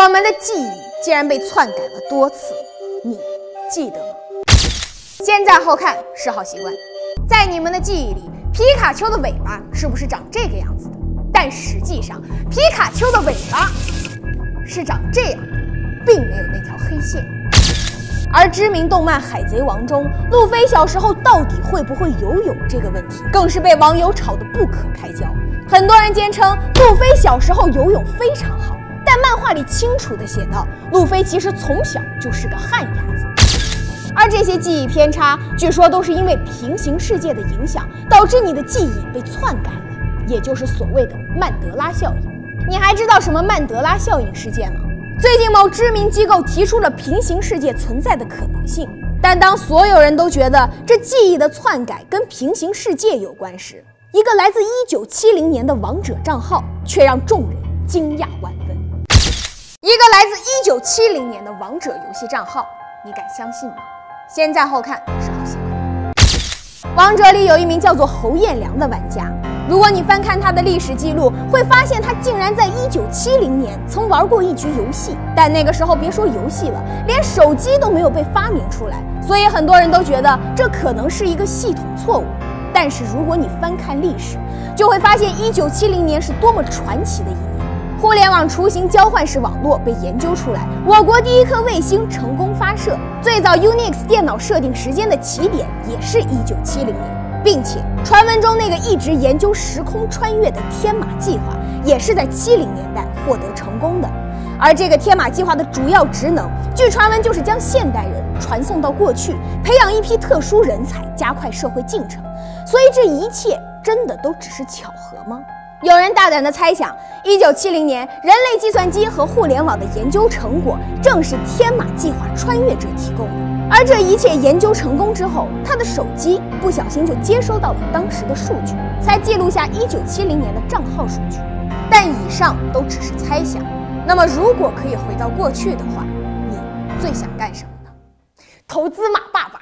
我们的记忆竟然被篡改了多次，你记得吗？先在后看是好习惯，在你们的记忆里，皮卡丘的尾巴是不是长这个样子的？但实际上，皮卡丘的尾巴是长这样的，并没有那条黑线。而知名动漫《海贼王》中，路飞小时候到底会不会游泳这个问题，更是被网友吵得不可开交。很多人坚称路飞小时候游泳非常好，但漫画里清楚地写道，路飞其实从小就是个旱鸭子。而这些记忆偏差，据说都是因为平行世界的影响，导致你的记忆被篡改了，也就是所谓的曼德拉效应。你还知道什么曼德拉效应事件吗？最近某知名机构提出了平行世界存在的可能性，但当所有人都觉得这记忆的篡改跟平行世界有关时，一个来自1970年的王者账号却让众人惊讶万分。一个来自1970年的王者游戏账号，你敢相信吗？先在后看是好习惯。王者里有一名叫做侯彦良的玩家，如果你翻看他的历史记录，会发现他竟然在1970年曾玩过一局游戏，但那个时候别说游戏了，连手机都没有被发明出来，所以很多人都觉得这可能是一个系统错误。但是如果你翻看历史，就会发现1970年是多么传奇的一年。互联网雏形交换式网络被研究出来，我国第一颗卫星成功发射，最早 Unix 电脑设定时间的起点也是1970年，并且传闻中那个一直研究时空穿越的天马计划也是在70年代获得成功的。而这个天马计划的主要职能，据传闻就是将现代人传送到过去，培养一批特殊人才，加快社会进程。所以这一切真的都只是巧合吗？有人大胆地猜想，1970年人类计算机和互联网的研究成果正是天马计划穿越者提供的。而这一切研究成功之后，他的手机不小心就接收到了当时的数据，才记录下1970年的账号数据。但以上都只是猜想。那么如果可以回到过去的话，你最想干什么呢？投资马爸爸。